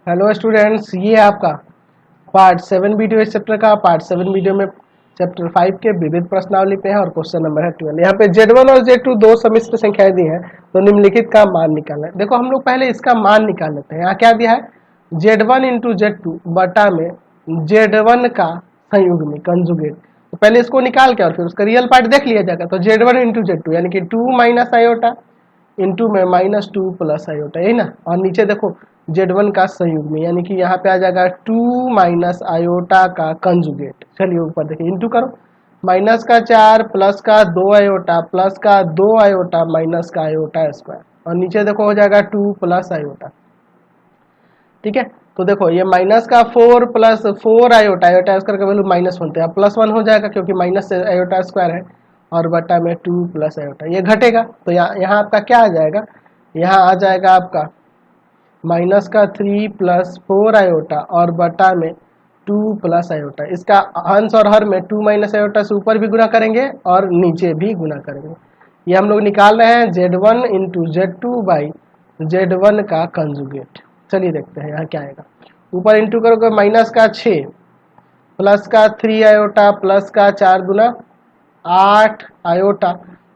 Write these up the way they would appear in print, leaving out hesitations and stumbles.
Hello students, ये आपका part 7 video इस चैप्टर का। पार्ट 7 वीडियो में चैप्टर 5 के विविध प्रश्नावली पे है और क्वेश्चन नंबर है 12। यहाँ पे Z1 और Z2 दो सम्मिश्र संख्याएं दी हैं, तो निम्नलिखित का मान निकालना है। देखो हम लोग पहले इसका मान निकाल लेते हैं। यहाँ क्या दिया है, Z1 इंटू Z2 बटा में Z1 का संयुग्मी कंजुगेट। तो पहले इसको निकाल के और फिर उसका रियल पार्ट देख लिया जाएगा। तो Z1 इंटू Z2 यानी कि 2 माइनस आयोटा इंटू में -2 प्लस आयोटा, यही ना। और नीचे देखो Z1 का संयुग्मी यानी कि यहाँ पे आ जाएगा 2 माइनस आयोटा का कंजुगेट। चलिए ऊपर देखिए, इंटू करो, माइनस का 4 प्लस का 2 आयोटा प्लस का 2 आयोटा माइनस का आयोटा स्क्वायर, और नीचे देखो हो जाएगा 2 प्लस आयोटा। ठीक है, तो देखो ये माइनस का 4 प्लस 4 आयोटा, आयोटा स्क्वायर का वैल्यू -1 है, अब +1 हो जाएगा क्योंकि माइनस से आयोटा स्क्वायर है, और बटा में 2 प्लस आयोटा, ये घटेगा। तो यहाँ आपका क्या आ जाएगा, यहाँ आ जाएगा आपका माइनस का 3 प्लस 4 आयोटा और बटा में 2 प्लस आयोटा। इसका अंश और हर में 2 माइनस आयोटा से ऊपर भी गुना करेंगे और नीचे भी गुना करेंगे। ये हम लोग निकाल रहे हैं Z1 into Z2 by Z1 का कंजुगेट। चलिए देखते हैं यहाँ क्या आएगा। ऊपर इंटू करोगे माइनस का 6 प्लस का 3 आयोटा प्लस का 4 गुना 8 आयोटा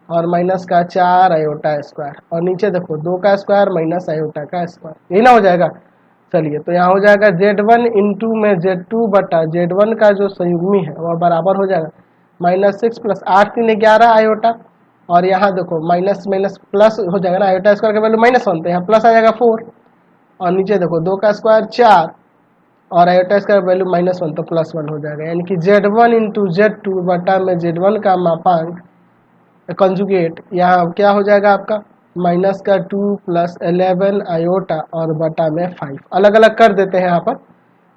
और माइनस का 4 आयोटा स्क्वायर, और नीचे देखो 2 का स्क्वायर माइनस आयोटा का स्क्वायर, यही ना हो जाएगा। चलिए तो यहाँ हो जाएगा Z1 इंटू में Z2 बटा Z1 का जो संयुग्मी है वह बराबर हो जाएगा -6 प्लस 8 3 11 आयोटा, और यहाँ देखो माइनस माइनस प्लस हो जाएगा ना, आयोटा स्क्वायर का वैल्यू -1 तो यहाँ प्लस आ जाएगा 4, और नीचे देखो 2 का स्क्वायर 4 और आयोटा स्क्वायर वैल्यू -1 तो +1 हो जाएगा, यानी कि Z1 इंटू Z2 बटा में Z1 का मापांक कंजुगेट यहाँ क्या हो जाएगा आपका माइनस का 2 प्लस 11 आयोटा और बटा में 5। अलग अलग कर देते हैं यहाँ पर।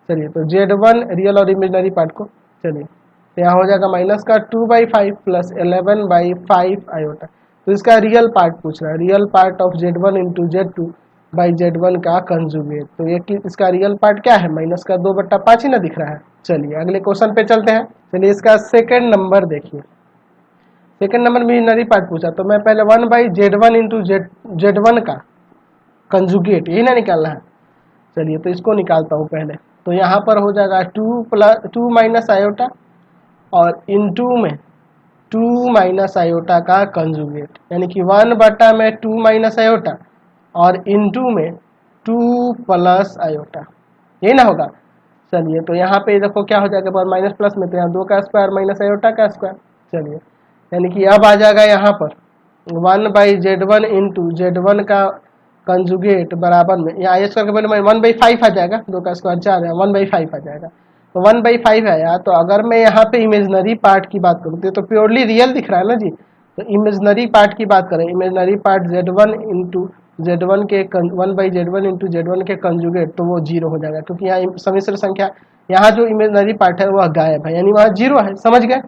चलिए तो Z1 रियल और इमेजनरी पार्ट को, चलिए तो यहाँ हो जाएगा माइनस का 2/5 प्लस 11/5 आयोटा। तो इसका रियल पार्ट पूछ रहा है, real part of Z1 into Z2 by Z1 का कंजुगेट। तो ये इसका रियल पार्ट क्या है, माइनस का 2/5 ही ना दिख रहा है। चलिए अगले क्वेश्चन पे चलते हैं। चलिए इसका सेकेंड नंबर देखिए, सेकेंड नंबर में इमेजिनरी पार्ट पूछा, तो मैं पहले 1/Z1 इंटू Z1 का कंजुगेट यही ना निकालना है। चलिए तो इसको निकालता हूँ पहले। तो यहाँ पर हो जाएगा 2 माइनस आयोटा और इंटू में 2 माइनस आयोटा का कंजुगेट, यानी कि 1 बटा में 2 माइनस आयोटा और इंटू में 2 प्लस आयोटा, यही ना होगा। चलिए तो यहाँ पे देखो क्या हो जाएगा, पर माइनस प्लस में तो यहाँ 2 का स्क्वायर माइनस आयोटा का स्क्वायर। चलिए यानी कि अब आ जाएगा यहाँ पर 1/Z1 इंटू Z1 का कंजुगेट बराबर में, यहाँ आई स्क्वायर का वैल्यू 1/5 आ जाएगा, 2 का स्क्वायर 4 है, 1/5 आ जाएगा। तो 1/5 आया, तो अगर मैं यहाँ पे इमेजनरी पार्ट की बात करूँ तो प्योरली रियल दिख रहा है ना जी। तो इमेजनरी पार्ट की बात करें, imaginary part Z1 into Z1 के 1/Z1 इंटू Z1 के कंजुगेट, तो वो 0 हो जाएगा, क्योंकि यहाँ सम्मिश्र संख्या, यहाँ जो इमेजनरी पार्ट है वह गायब है, यानी वहाँ 0 है। समझ गए।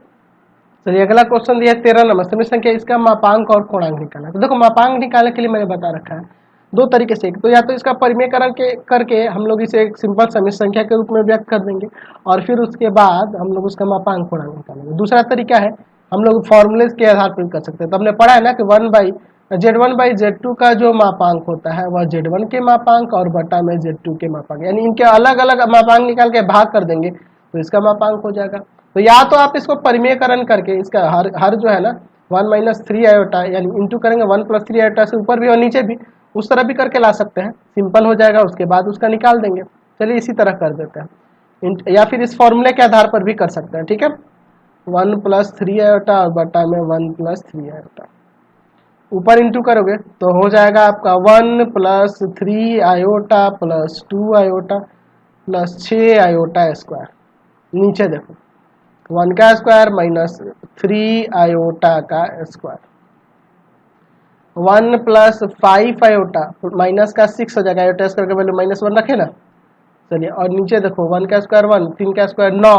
चलिए अगला क्वेश्चन दिया 13 नंबर, सम्मिश्र संख्या, इसका मापांक और पूर्णांक निकालना। तो देखो मापांक निकालने के लिए मैंने बता रखा है दो तरीके से, एक तो या तो इसका परिमेयकरण करके हम लोग इसे एक सिंपल सम्मिश्र संख्या के रूप में व्यक्त कर देंगे, और फिर उसके बाद हम लोग उसका मापांक पूर्णांक निकालेंगे। दूसरा तरीका है हम लोग फॉर्मूले के आधार पर कर सकते हैं। तो हमने पढ़ा है ना कि Z1/Z2 का जो मापांक होता है वह Z1 के मापांक और बटा में Z2 के मापांक, यानी इनके अलग अलग मापांक निकाल के भाग कर देंगे तो इसका मापांक हो जाएगा। तो या तो आप इसको परिमेयकरण करके इसका हर जो है ना 1-3 आयोटा, यानी इंटू करेंगे 1 + 3 आयोटा से ऊपर भी और नीचे भी, उस तरह भी करके ला सकते हैं, सिंपल हो जाएगा, उसके बाद उसका निकाल देंगे। चलिए इसी तरह कर देते हैं, या फिर इस फॉर्मूले के आधार पर भी कर सकते हैं। ठीक है, 1 + 3 आयोटा और बटा में 1 + 3 आयोटा, ऊपर इंटू करोगे तो हो जाएगा आपका 1 + 3 iota plus 2 iota plus 6 iota square. नीचे देखो 1 का स्क्वायर -3 आयोटा का स्क्वायर, 1 + 5 आयोटा माइनस का 6 हो जाएगा, आयोटा स्क्वायर का वैल्यू -1 रखे ना। चलिए और नीचे देखो 1 का स्क्वायर 1, 3 का स्क्वायर 9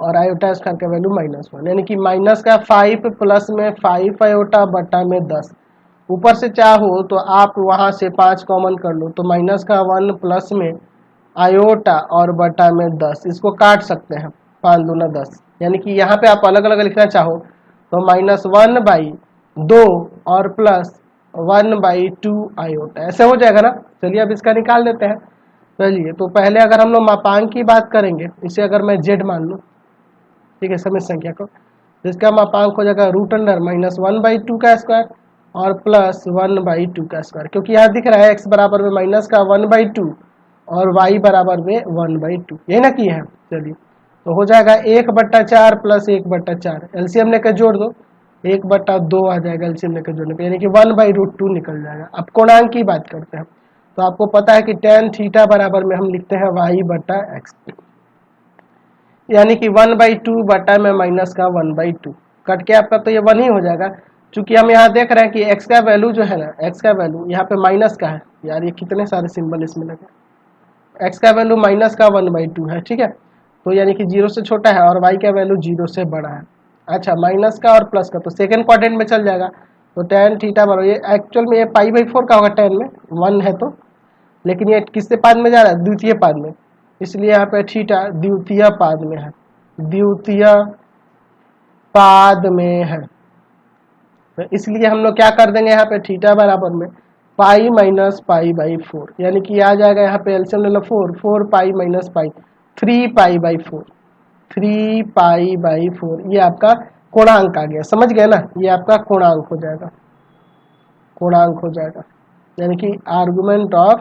और आयोटा स्क्वायर का वैल्यू -1, यानी कि माइनस का 5 प्लस में 5 आयोटा बटा में 10। ऊपर से चाहो तो आप वहां से 5 कॉमन कर लो, तो माइनस का 1 प्लस में आयोटा और बटा में 10, इसको काट सकते हैं, 5 दूना 10, यानी कि यहाँ पे आप अलग अलग लिखना चाहो तो -1/2 और प्लस 1/2 आयोटा, ऐसे हो जाएगा ना। चलिए अब इसका निकाल देते हैं। चलिए, तो पहले अगर हम लोग मापांक की बात करेंगे, इसे अगर मैं जेड मान लूँ, ठीक है, समित संख्या को, तो इसका मापांक हो जाएगा √(-1/2 का स्क्वायर और +1/2 का स्क्वायर, क्योंकि यहाँ दिख रहा है x बराबर में माइनस का 1/2 और y बराबर में 1/2, यही ना की है। चलिए, तो हो जाएगा 1/4 + 1/4, एलसीएम लेकर जोड़ दो, 1/2 आ जाएगा एलसीएम लेकर जोड़ने पे, यानी कि 1/√2 निकल जाएगा। अब कोणांक की बात करते हैं, तो आपको पता है कि tan थीटा बराबर में हम लिखते हैं y/x, यानी कि 1/2 बटा में माइनस का 1/2 कट के आपका तो ये 1 ही हो जाएगा। चूंकि हम यहाँ देख रहे हैं कि x का वैल्यू जो है ना, x का वैल्यू यहाँ पे माइनस का है, यार ये कितने सारे सिंबल इसमें लगे, x का वैल्यू माइनस का 1/2 है, ठीक है, तो यानी कि 0 से छोटा है और y का वैल्यू 0 से बड़ा है। अच्छा, माइनस का और प्लस का तो सेकेंड क्वाड्रेंट में चल जाएगा, तो tan थीटा बराबर, ये एक्चुअल में ये π/4 का होगा tan में, 1 है तो, लेकिन ये किससे पाद में जा रहा है, द्वितीय पाद में, इसलिए यहाँ पे थीटा द्वितीय पाद में है, द्वितीय पाद में है, तो इसलिए हम लोग क्या कर देंगे यहाँ पे थीटा बराबर में पाई माइनस π/4, यानी कि आ जाएगा यहाँ पे एलसीएम ले लो 4 पाई माइनस पाई, 3π/4, 3π/4, ये आपका कोणांक आ गया, समझ गए ना, ये आपका कोणांक हो जाएगा, कोणांक हो जाएगा, यानी कि आर्गुमेंट ऑफ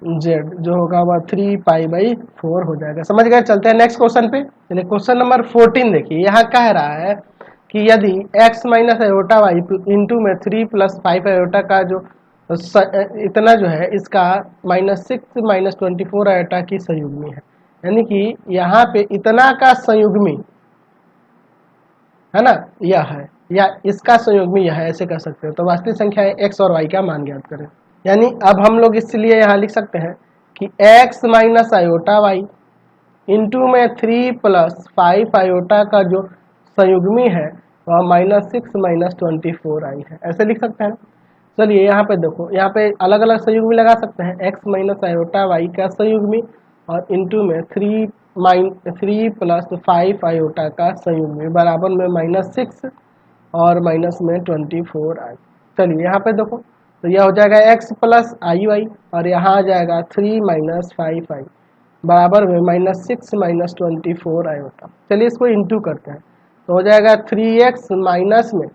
जेड जो होगा वह 3π/4 हो जाएगा, समझ गए। चलते हैं नेक्स्ट क्वेश्चन पे। चलिए, क्वेश्चन नंबर 14 देखिए, यहाँ कह रहा है कि यदि x minus iota y into में 3 + 5 अयोटा का जो इतना जो है इसका -6 - 24 अयोटा की संयुग्मी है, यानी कि यहाँ पे इतना का संयुग्मी है ना, यह है, या इसका संयुग्मी यह है, ऐसे कह सकते हो। तो वास्तविक संख्या x और y का मान ज्ञात करें, यानी अब हम लोग इसलिए यहाँ लिख सकते हैं कि x minus iota y into में 3 + 5 अयोटा का जो संयुग्मी है वह -6 - 24 आई है, ऐसे लिख सकते हैं। चलिए, यहाँ पे देखो, यहाँ पे अलग अलग संयुग्मी लगा सकते हैं, x माइनस अयोटा वाई का संयुग्मी और इंटू में 3 + 5 अयोटा का संयुग्मी बराबर में -6 और माइनस में 24 आई। चलिए, यहाँ पे देखो, तो यह हो जाएगा x + IY और यहाँ आ जाएगा 3 - 5i बराबर में -6 - 24 अयोटा। चलिए, इसको इंटू करते हैं, तो हो जाएगा 3x माइनस में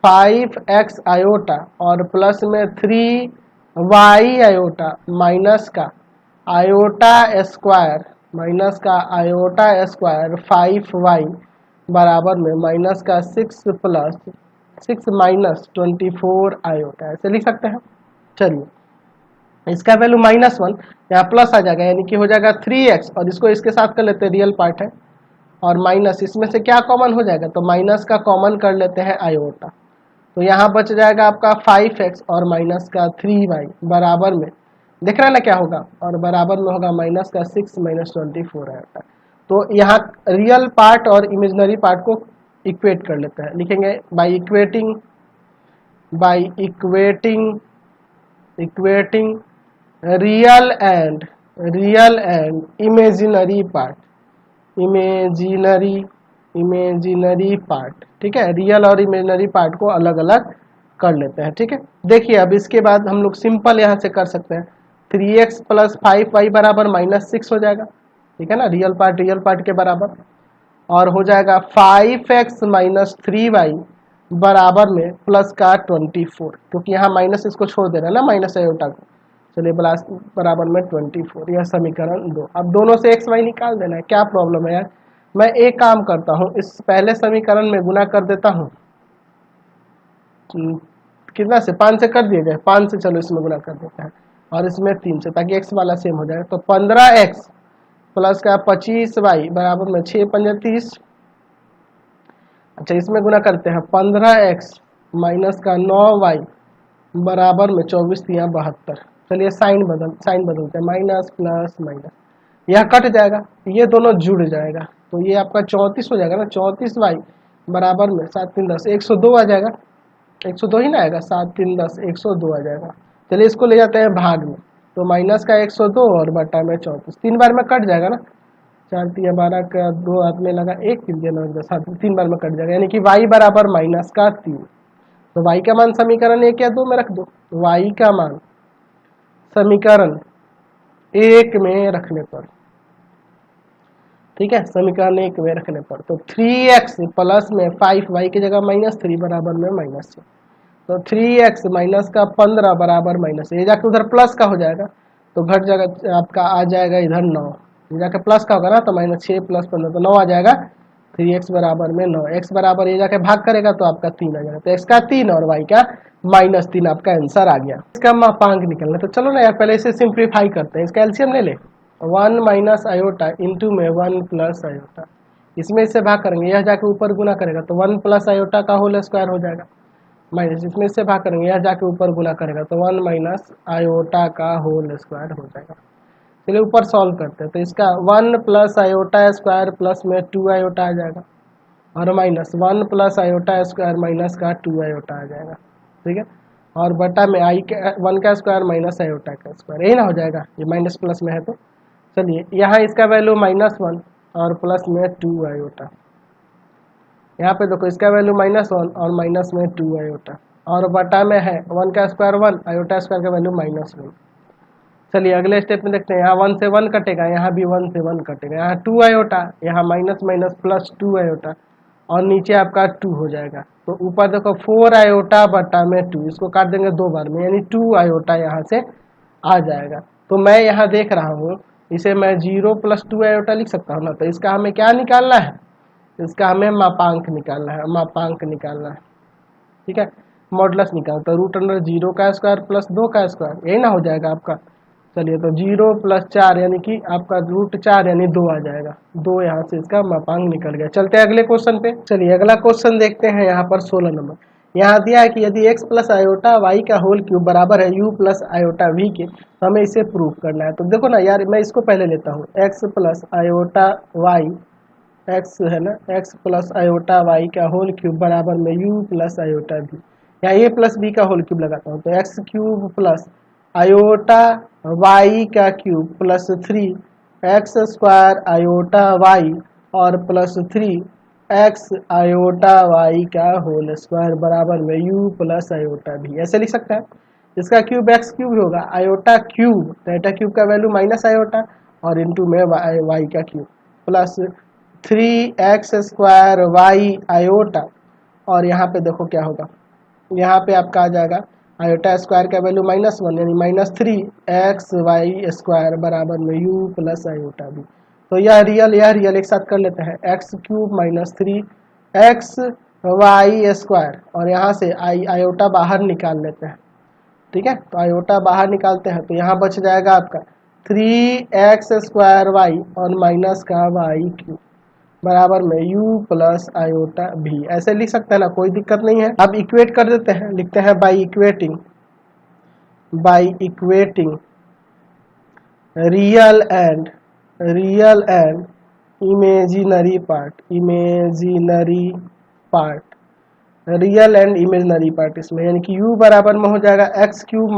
5x अयोटा और प्लस में 3y अयोटा माइनस का अयोटा स्क्वायर, माइनस का अयोटा स्क्वायर 5y बराबर में माइनस का 6 + 6 - 24 अयोटा, ऐसे लिख सकते हैं। चलिए, इसका वैल्यू -1, यहाँ प्लस आ जाएगा, यानी कि हो जाएगा 3x और इसको इसके साथ कर लेते हैं, रियल पार्ट है, और माइनस इसमें से क्या कॉमन हो जाएगा, तो माइनस का कॉमन कर लेते हैं अयोटा, तो यहाँ बच जाएगा आपका 5x और माइनस का 3y बराबर में, देख रहे हैं ना क्या होगा, और बराबर में होगा माइनस का 6 - 24 अयोटा। तो यहाँ रियल पार्ट और इमेजिनरी पार्ट को इक्वेट कर लेते हैं, लिखेंगे by equating real and imaginary part, imaginary part, ठीक है, रियल और इमेजिनरी पार्ट को अलग अलग कर लेते हैं, ठीक है। देखिए, अब इसके बाद हम लोग सिंपल यहाँ से कर सकते हैं, 3x + 5y बराबर -6 हो जाएगा, ठीक है ना, रियल पार्ट के बराबर, और हो जाएगा 5x - 3y बराबर में प्लस का 24, क्योंकि यहाँ माइनस इसको छोड़ देना ना, माइनस अयोटा को। चलिए, बराबर में 24, यह समीकरण 2। अब दोनों से x y निकाल देना है, क्या प्रॉब्लम है यार। मैं एक काम करता हूँ, इस पहले समीकरण में गुना कर देता हूँ, कितना से, 5 से कर दिया जाए, 5 से, चलो इसमें गुना कर देते हैं और इसमें 3 से, ताकि x वाला सेम हो जाए। तो 15x प्लस का 25y बराबर में 6 × 5 = 30। अच्छा, इसमें गुना करते हैं, 15x माइनस का 9y बराबर में 24 × 3 = 72। चलिए, साइन बदलते हैं, माइनस प्लस माइनस, यह कट जाएगा, ये दोनों जुड़ जाएगा, तो ये आपका 34 हो जाएगा ना, 34y बराबर में 7 × 3 = 10, 102 आ जाएगा, 102 ही ना आएगा, 7 × 3 = 10, 102 आ जाएगा। चलिए, इसको ले जाते हैं भाग में, तो माइनस का 102 और बटा में 34, 3 बार में कट जाएगा ना, 4 × 3 = 12 का 2 हाथ में लगा, 1 × 3 = 10, 3 बार में कट जाएगा, यानी कि y बराबर -3। तो y का मान समीकरण 1 या 2 में रख दो, y का मान समीकरण एक में रखने पर, ठीक है, समीकरण एक में रखने पर, तो 3x प्लस में 5y की जगह -3 बराबर में -6, तो 3x माइनस का 15 बराबर माइनस, ये जाके उधर प्लस का हो जाएगा, तो घट जाएगा आपका, आ जाएगा इधर 9, ये जाके प्लस का होगा ना, तो -6 + 15 तो 9 आ जाएगा, 3x बराबर में 9, x बराबर ये जाके भाग करेगा तो आपका 3 आ जाएगा, तो x का 3 और y का -3 आपका आंसर आ गया। इसका मापांक निकलना, तो चलो ना यार पहले इसे सिंप्लीफाई करते हैं, इसका एलसीएम ले ले, 1 माइनस आयोटा इंटू में 1 प्लस आयोटा, इसमें इससे भाग करेंगे, यह जाके ऊपर गुना करेगा तो 1 प्लस आयोटा का होल स्क्वायर हो जाएगा, माइनस इसमें इससे भाग करेंगे, यह जाके ऊपर गुना करेगा तो 1 माइनस आयोटा का होल स्क्वायर हो जाएगा। चलिए ऊपर सॉल्व करते हैं, तो इसका 1 प्लस आयोटा स्क्वायर प्लस में 2 आयोटा आ जाएगा, और minus 1 plus iota square minus का 2 आयोटा आ जाएगा, ठीक है, और बटा में आई का 1 का स्क्वायर माइनस आयोटा का स्क्वायर, यही ना हो जाएगा, ये माइनस प्लस में है तो चलिए यहाँ इसका वैल्यू -1 और प्लस में 2 आयोटा, यहाँ पे देखो इसका वैल्यू -1 और माइनस में 2 आयोटा, और बटा में है 1 का स्क्वायर 1, आयोटा स्क्वायर का वैल्यू -1। चलिए अगले स्टेप में देखते हैं, यहाँ 1 से 1 कटेगा, यहाँ भी 1 से 1 कटेगा, यहाँ 2 आयोटा, यहाँ माइनस माइनस प्लस 2 आयोटा, और नीचे आपका 2 हो जाएगा, तो ऊपर देखो 4 आयोटा बटा में 2, इसको काट देंगे 2 बार में, यानी 2 आयोटा यहाँ से आ जाएगा। तो मैं यहाँ देख रहा हूँ, इसे मैं 0 + 2 आयोटा लिख सकता हूँ ना, तो इसका हमें क्या निकालना है, इसका हमें मापांक निकालना है, मापांक निकालना है, ठीक है, मॉडुलस निकालना, तो √0 का स्क्वायर प्लस 2 का स्क्वायर, यही ना हो जाएगा आपका। चलिए तो 0 + 4 यानी कि आपका √4 यानी 2 आ जाएगा, 2 यहाँ से इसका मापांक निकल गया। चलते हैं अगले क्वेश्चन पे, चलिए अगला क्वेश्चन देखते हैं, यहाँ पर 16 नंबर, यहाँ दिया है कि यदि x + आयोटा y का होल क्यूब बराबर है u + आयोटा v के, तो हमें इसे प्रूव करना है। तो देखो ना यार, मैं इसको पहले लेता हूँ, x + आयोटा y, x है ना, x + आयोटा y का होल क्यूब बराबर में u + आयोटा v, यहाँ a + b का होल क्यूब लगाता हूँ, तो x³ + आयोटा y का cube plus 3x² iota y और प्लस 3x आयोटा y का होल स्क्वायर बराबर में u + आयोटा v, ऐसे लिख सकता है। इसका क्यूब x³ होगा, आयोटा क्यूब, आयोटा क्यूब का वैल्यू माइनस आयोटा और इंटू में y का cube plus 3x² y iota, और यहाँ पे देखो क्या होगा, यहाँ पे आपका आ जाएगा आयोटा स्क्वायर का वैल्यू -1 यानी -3xy² बराबर में u + आयोटा v। तो यह रियल एक साथ कर लेते हैं, x³ - 3xy² और यहाँ से आयोटा बाहर निकाल लेते हैं, ठीक है, तो आयोटा बाहर निकालते हैं, तो यहाँ बच जाएगा आपका 3x² y और माइनस का y³ बराबर में u + आयोटा v, ऐसे लिख सकते हैं ना, कोई दिक्कत नहीं है। अब इक्वेट कर देते हैं, लिखते हैं by equating real and imaginary part इसमें, यानी कि u बराबर में हो जाएगा x³ -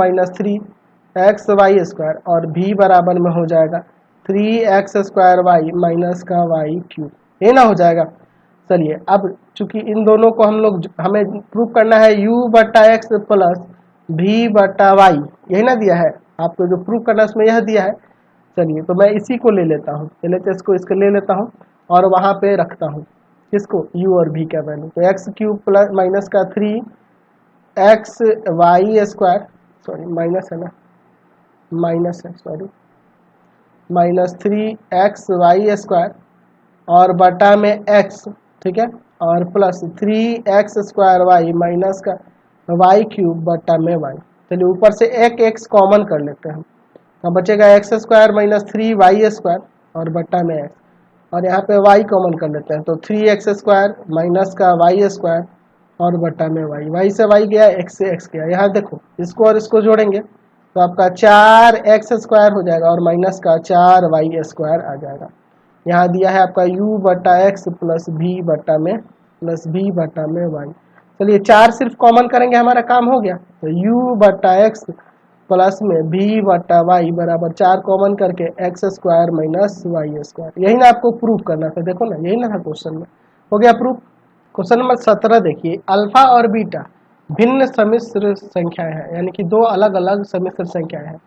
3xy² और v बराबर में हो जाएगा 3x² y माइनस का y³, ये ना हो जाएगा। चलिए अब चूंकि इन दोनों को हमें प्रूव करना है u/x प्लस v/y, यही ना दिया है आपको, जो प्रूव करना है उसमें यह दिया है। चलिए तो मैं इसी को ले लेता हूँ, LHS को इसको ले लेता हूँ और वहाँ पे रखता हूँ किसको, u और v का वैल्यू, तो x³ प्लस माइनस का 3xy², सॉरी माइनस है ना, माइनस है सॉरी, -3xy² और बटा में x, ठीक है, और प्लस 3x² y माइनस का y³ बटा में y। चलिए ऊपर से एक x कॉमन कर लेते हैं, तो बचेगा x² - 3y² और बटा में x, और यहाँ पे y कॉमन कर लेते हैं, तो 3x² माइनस का y² और बटा में y से y गया, x से x गया। यहाँ देखो इसको और इसको जोड़ेंगे तो आपका 4x² हो जाएगा और माइनस का 4y² आ जाएगा। यहाँ दिया है आपका u/x प्लस v/में y। चलिए 4 सिर्फ कॉमन करेंगे, हमारा काम हो गया, तो u/x प्लस में v/y बराबर 4 कॉमन करके x² माइनस y², यही ना आपको प्रूफ करना था, देखो ना यही ना था क्वेश्चन में, हो गया प्रूफ। क्वेश्चन नंबर 17 देखिए, अल्फा और बीटा भिन्न सम्मिश्र संख्याएं हैं, यानी कि दो अलग अलग सम्मिश्र संख्याएं हैं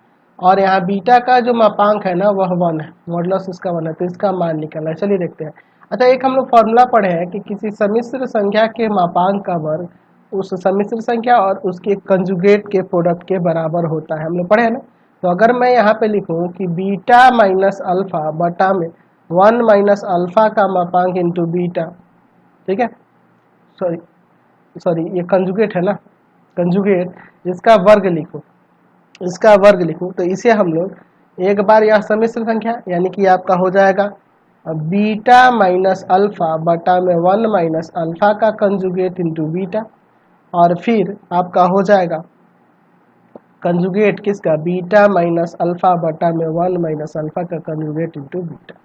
और यहाँ बीटा का जो मापांक है ना वह 1 है, मॉडुलस इसका 1 है, तो इसका मान निकलना है। चलिए देखते हैं। अच्छा, एक हम लोग फॉर्मूला पढ़े हैं कि किसी सम्मिश्र संख्या के मापांक का वर्ग उस सम्मिश्र संख्या और उसके कंजुगेट के प्रोडक्ट के बराबर होता है, हम लोग पढ़े हैं ना। तो अगर मैं यहाँ पे लिखूँ कि बीटा माइनस अल्फा बटा में 1 माइनस अल्फा का मापांक इंटू बीटा, ठीक है, सॉरी सॉरी ये कंजुगेट है ना, कंजुगेट इसका वर्ग लिखो, इसका वर्ग लिखूं तो इसे हम लोग एक बार यह सम्मिश्र संख्या यानी कि आपका हो जाएगा बीटा माइनस अल्फा बटा में 1 माइनस अल्फा का कंजुगेट इंटू बीटा, और फिर आपका हो जाएगा कंजुगेट किसका, बीटा माइनस अल्फा बटा में 1 माइनस अल्फा का कंजुगेट इंटू बीटा।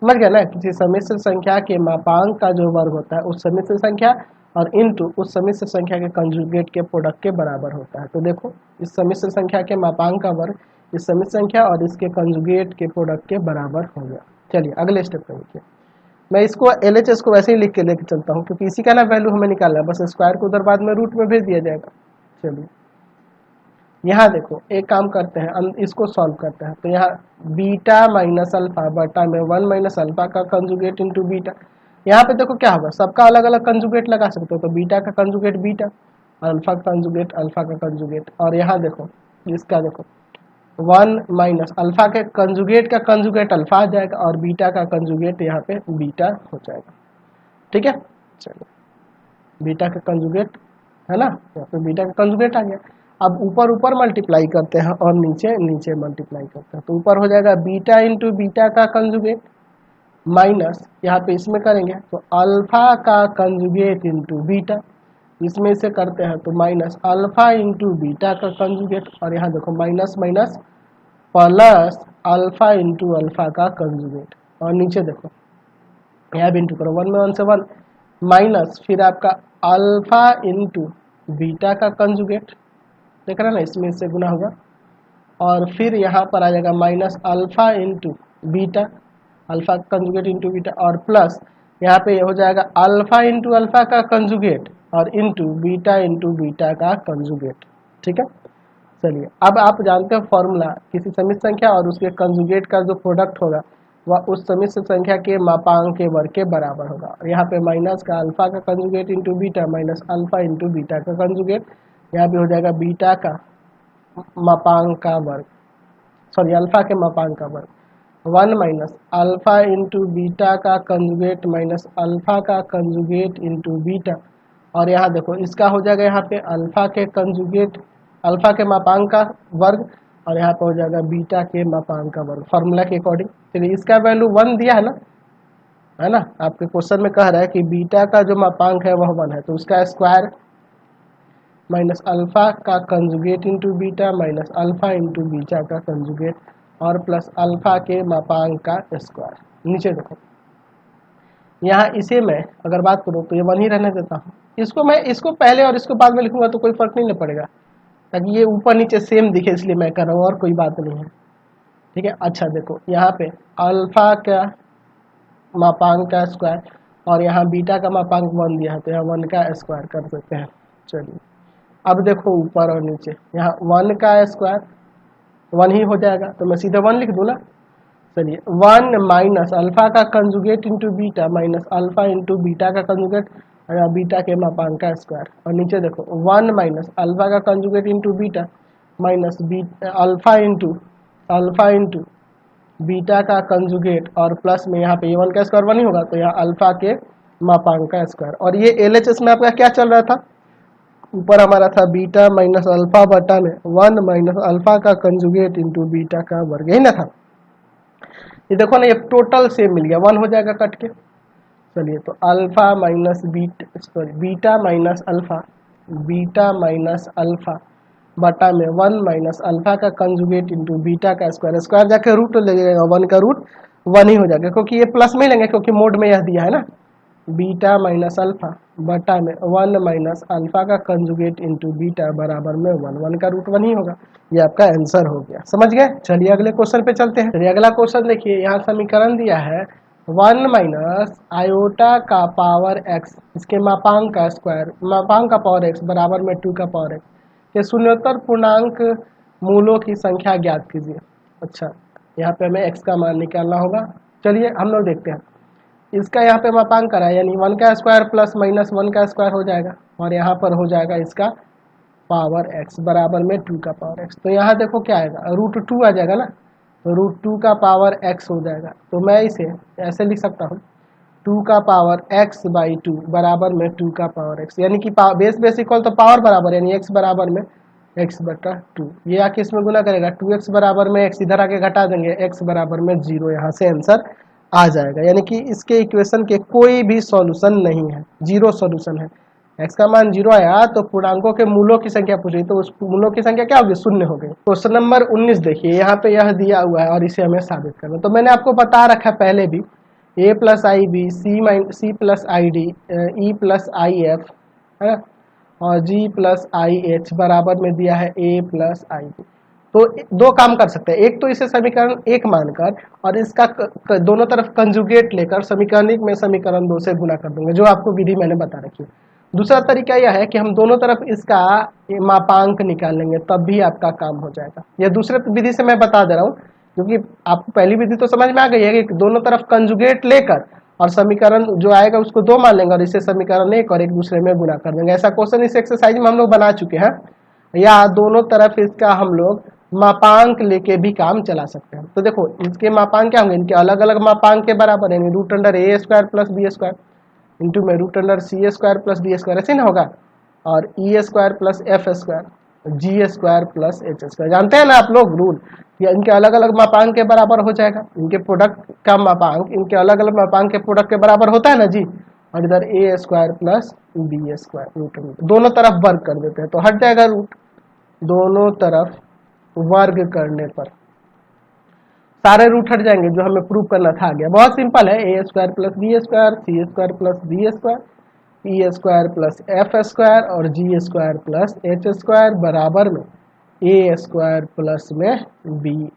समझ गया ना, किसी सम्मिश्र संख्या के मापांक का जो वर्ग होता है उस सम्मिश्र संख्या और इनटू उस सम्मिश्र संख्या के कंजुगेट के प्रोडक्ट के बराबर होता है। तो देखो इस सम्मिश्र संख्या के मापांक का वर्ग इस सम्मिश्र संख्या और इसके कंजुगेट के प्रोडक्ट के बराबर हो गया। चलिए अगले स्टेप पे देखिए। मैं इसको LHS को वैसे ही लिख के लेके चलता हूँ क्योंकि इसी का ना वैल्यू हमें निकालना है, बस स्क्वायर को उधर बाद में रूट में भेज दिया जाएगा। चलिए यहाँ देखो एक काम करते हैं, हम इसको सॉल्व करते हैं। तो यहाँ बीटा माइनस अल्फा बटा में 1 माइनस अल्फा का कंजुगेट इंटू बीटा, यहाँ पे देखो क्या होगा, सबका अलग अलग कंजुगेट लगा सकते हो। तो बीटा का कंजुगेट बीटा, अल्फा का कंजुगेट अल्फा का कंजुगेट, और यहाँ देखो इसका देखो 1 माइनस अल्फा के कंजुगेट का कंजुगेट अल्फा आ जाएगा और बीटा का कंजुगेट यहाँ पे बीटा हो जाएगा। ठीक है, चलो बीटा का कंजुगेट है ना, यहाँ पे बीटा का कंजुगेट आ गया। अब ऊपर ऊपर मल्टीप्लाई करते हैं और नीचे नीचे मल्टीप्लाई करते हैं, तो ऊपर हो जाएगा बीटा इंटू बीटा का कंजुगेट माइनस यहाँ पे इसमें करेंगे तो अल्फा का कंजुगेट इंटू बीटा, इसमें से करते हैं तो माइनस अल्फा इंटू बीटा का कंजुगेट, और यहाँ देखो minus minus plus alpha into alpha का कंजुगेट, और नीचे देखो यहाँ भी इंटू करो 1 में 1 से 1 माइनस फिर आपका अल्फा इंटू बीटा का कंजुगेट, देख रहे ना इसमें इससे गुना होगा, और फिर यहाँ पर आ जाएगा minus alpha into beta, alpha का कंजुगेट इंटू बीटा, और प्लस यहाँ पे हो जाएगा अल्फा इंटू अल्फा का कंजुगेट और इंटू बीटा का कंजुगेट। ठीक है, चलिए अब आप जानते हो फॉर्मूला, किसी समिश्र संख्या और उसके कंजुगेट का जो प्रोडक्ट होगा वह उस समिश्र संख्या के मापांक के वर्ग के बराबर होगा। और यहाँ पे माइनस का अल्फा का conjugate into beta minus alpha into beta का कंजुगेट, यहाँ पे हो जाएगा बीटा का मापांक का वर्ग, सॉरी अल्फा के मापांक का वर्ग, 1 माइनस अल्फा इंटू बीटा का कंजुगेट माइनस अल्फा का कंजुगेट इंटू बीटा, और यहाँ देखो इसका हो जाएगा यहाँ पे अल्फा के कंजुगेट अल्फा के मापांक का वर्ग, और यहाँ पे हो जाएगा बीटा के मापांक का वर्ग फॉर्मूला के अकॉर्डिंग। चलिए इसका वैल्यू 1 दिया है ना, आपके क्वेश्चन में कह रहा है कि बीटा का जो मापांक है वह 1 है, तो उसका स्क्वायर माइनस अल्फा का conjugate into beta minus alpha into beta का कंजुगेट और प्लस अल्फा के मापांक का स्क्वायर। नीचे देखो यहाँ इसे मैं अगर बात करूँ तो ये 1 ही रहने देता हूँ, इसको मैं इसको पहले और इसको बाद में लिखूंगा तो कोई फर्क नहीं पड़ेगा, ताकि ये ऊपर नीचे सेम दिखे इसलिए मैं कर रहा हूँ, और कोई बात नहीं है। ठीक है, अच्छा देखो यहाँ पे अल्फा का मापांक का स्क्वायर और यहाँ बीटा का मापांक 1 दिया है, तो यहाँ 1 का स्क्वायर कर सकते हैं। चलिए अब देखो ऊपर और नीचे, यहाँ 1 का स्क्वायर 1 ही हो जाएगा, तो मैं सीधे 1 लिख दूँ ना। चलिए 1 माइनस अल्फा का conjugate into beta minus alpha into beta का कंजुगेट और यहाँ बीटा के मापांक का स्क्वायर, और नीचे देखो 1 माइनस अल्फा का conjugate into beta minus alpha into beta का कंजुगेट, और प्लस में यहाँ पे 1 का स्क्वायर 1 ही होगा, तो यहाँ अल्फा के मापांक का स्क्वायर। और ये LHS में आपका क्या चल रहा था, ऊपर हमारा था बीटा माइनस अल्फा बटा में 1 माइनस अल्फा का कंजुगेट इंटू बीटा का वर्ग, यही ना था। ये देखो ना ये टोटल सेम मिल गया, 1 हो जाएगा कट के। चलिए तो alpha minus beta minus alpha बटा में 1 माइनस अल्फा का कंजुगेट इंटू बीटा का स्क्वायर, स्क्वायर जाके रूट ले जाएगा, 1 का रूट 1 ही हो जाएगा, क्योंकि ये प्लस में लेंगे क्योंकि मोड में यह दिया है ना, बीटा माइनस अल्फा बटा में 1 माइनस अल्फा का कंजुगेट इंटू बीटा बराबर में 1 का रूट 1 ही होगा। ये आपका आंसर हो गया, समझ गए। चलिए अगले क्वेश्चन पे चलते हैं। चलिए अगला क्वेश्चन देखिए, यहाँ समीकरण दिया है 1 माइनस आयोटा का पावर x, इसके मापांक का स्क्वायर, मापांक का पावर x बराबर में 2 का पावर x के शून्योत्तर पूर्णांक मूलों की संख्या ज्ञात कीजिए। अच्छा, यहाँ पे हमें x का मान निकालना होगा। चलिए हम लोग देखते हैं। इसका यहाँ पे मापांक करा यानी 1 का स्क्वायर प्लस माइनस 1 का स्क्वायर हो जाएगा, और यहाँ पर हो जाएगा इसका पावर x बराबर में 2 का पावर x। तो यहाँ देखो क्या आएगा, √2 आ जाएगा ना, तो √2 का पावर x हो जाएगा। तो मैं इसे ऐसे लिख सकता हूँ 2 का पावर x बाई 2 बराबर में 2 का पावर x, यानी कि बेस इक्वल तो पावर बराबर, यानी x बराबर में x बटा 2। ये आके इसमें गुना करेगा, 2x बराबर में x इधर आके घटा देंगे, x बराबर में 0। यहाँ से आंसर आ जाएगा, यानी कि इसके इक्वेशन के कोई भी सॉल्यूशन नहीं है, 0 सॉल्यूशन है। x का मान 0 आया तो पूर्णांकों के मूलों की संख्या पूछी, तो उस मूलों की संख्या क्या होगी, 0 हो गई। क्वेश्चन नंबर 19 देखिए, यहाँ पे यह दिया हुआ है और इसे हमें साबित करना। तो मैंने आपको बता रखा है पहले भी, a plus i b c plus i d e plus i f है ना, और g प्लस आई एच बराबर में दिया है a प्लस आई बी। तो दो काम कर सकते हैं, एक तो इसे समीकरण 1 मानकर और इसका दोनों तरफ कंजुगेट लेकर समीकरण 1 में समीकरण 2 से गुना कर दूंगे, जो आपको विधि मैंने बता रखी है। दूसरा तरीका यह है कि हम दोनों तरफ इसका मापांक निकाल लेंगे, तब भी आपका काम हो जाएगा। यह दूसरे विधि से मैं बता दे रहा हूँ, क्योंकि आपको पहली विधि तो समझ में आ गई है कि दोनों तरफ कंजुगेट लेकर और समीकरण जो आएगा उसको 2 मान लेंगे और इसे समीकरण 1 और एक दूसरे में गुना कर देंगे। ऐसा क्वेश्चन इस एक्सरसाइज में हम लोग बना चुके हैं, या दोनों तरफ इसका हम लोग मापांक लेके भी काम चला सकते हैं। तो देखो इसके मापांक क्या होंगे, इनके अलग अलग मापांक के बराबर, यानी √a² प्लस b² इंटू में √c² प्लस d², ऐसे ना होगा, और e² plus f² g² plus h²। जानते हैं ना आप लोग रूल, या इनके अलग अलग मापांक के बराबर हो जाएगा, इनके प्रोडक्ट का मापांक इनके अलग अलग मापांक के प्रोडक्ट के बराबर होता है ना जी। और इधर a² प्लस b², दोनों तरफ वर्ग कर देते हैं तो हट जाएगा रूट। दोनों तरफ वर्ग करने पर सारे रूट हट जाएंगे, जो हमें प्रूव करना था। आ गया, बहुत सिंपल है, a² plus b² c² plus d² e² plus f² और g² प्लस h² बराबर में a² प्लस में b²।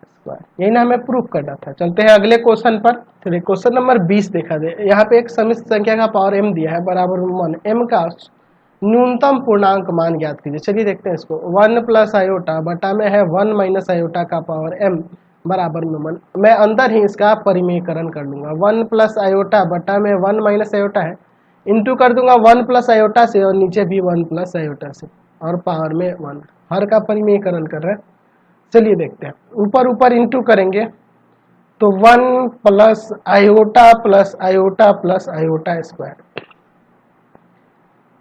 यही ना हमें प्रूफ करना था। चलते हैं अगले क्वेश्चन पर। चलिए क्वेश्चन नंबर 20 देखा जाए। यहाँ पे एक समिश्र संख्या का पावर m दिया है बराबर में 1, m का न्यूनतम पूर्णांक मान ज्ञात कीजिए। चलिए देखते हैं इसको। 1 प्लस आयोटा बटा में है 1 माइनस आयोटा का पावर m बराबर में 1। मैं अंदर ही इसका परिमेयकरण कर लूंगा। 1 प्लस आयोटा बटा में 1 माइनस आयोटा है, इंटू कर दूंगा 1 प्लस आयोटा से और नीचे भी 1 प्लस आयोटा से और पावर में 1। हर का परिमेयकरण कर रहे हैं। चलिए देखते हैं, ऊपर ऊपर इंटू करेंगे तो 1 plus iota plus iota plus iota square,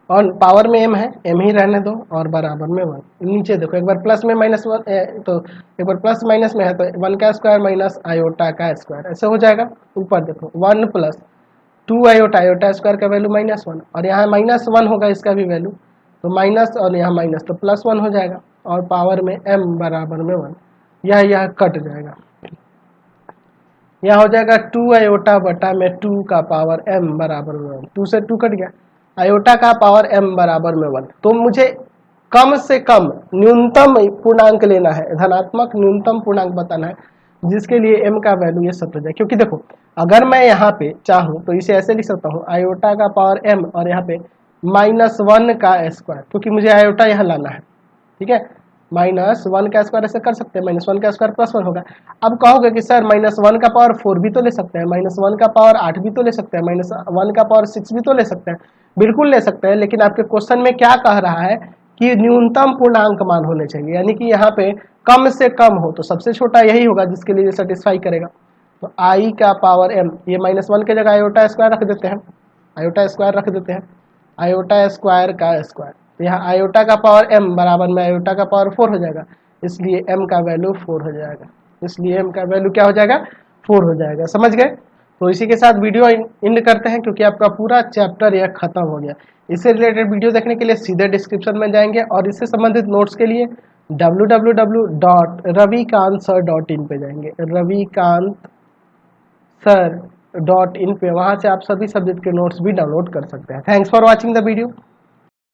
और पावर में m है, m ही रहने दो, और बराबर में 1। नीचे देखो एक बार प्लस में माइनस 1 तो एक बार प्लस माइनस में है तो 1 का स्क्वायर माइनस आयोटा का स्क्वायर, ऐसे हो जाएगा। ऊपर देखो 1 प्लस 2 आयोटा, आयोटा स्क्वायर का वैल्यू -1, और यहाँ -1 होगा इसका भी वैल्यू, तो माइनस और यहाँ माइनस तो +1 हो जाएगा, और पावर में m बराबर में 1। यह कट जाएगा, यहाँ हो जाएगा 2 आयोटा बटा में 2 का पावर m बराबर में 1। 2 से 2 कट गया, आयोटा का पावर m बराबर में 1। तो मुझे कम से कम न्यूनतम पूर्णांक लेना है, धनात्मक न्यूनतम पूर्णांक बताना है, जिसके लिए m का वैल्यू ये सब हो जाए। क्योंकि देखो अगर मैं यहाँ पे चाहूँ तो इसे ऐसे लिख सकता हूँ, आयोटा का पावर m और यहाँ पे -1 का स्क्वायर, क्योंकि मुझे आयोटा यहाँ लाना है, ठीक है। -1 का स्क्वायर ऐसे कर सकते हैं, -1 का स्क्वायर +1 होगा। अब कहोगे कि सर -1 का पावर 4 भी तो ले सकते हैं, -1 का पावर 8 भी तो ले सकते हैं, -1 का पावर 6 भी तो ले सकते हैं। बिल्कुल ले सकते हैं, लेकिन आपके क्वेश्चन में क्या कह रहा है कि न्यूनतम पूर्णांक मान होने चाहिए, यानी कि यहाँ पे कम से कम हो, तो सबसे छोटा यही होगा जिसके लिए सेटिस्फाई करेगा। तो i का पावर m, ये -1 की जगह आयोटा स्क्वायर रख देते हैं, आयोटा स्क्वायर रख देते हैं, आयोटा स्क्वायर का स्क्वायर, तो यहाँ आयोटा का पावर m बराबर में आयोटा का पावर 4 हो जाएगा, इसलिए m का वैल्यू 4 हो जाएगा, इसलिए m का वैल्यू क्या हो जाएगा, 4 हो जाएगा। समझ गए? तो इसी के साथ वीडियो एंड करते हैं, क्योंकि आपका पूरा चैप्टर यह खत्म हो गया। इससे रिलेटेड वीडियो देखने के लिए सीधे डिस्क्रिप्शन में जाएंगे और इससे संबंधित नोट्स के लिए www.ravikantsir.in पे जाएंगे, ravikantsir.in पे, वहाँ से आप सभी सब्जेक्ट के नोट्स भी डाउनलोड कर सकते हैं। Thanks for watching the video.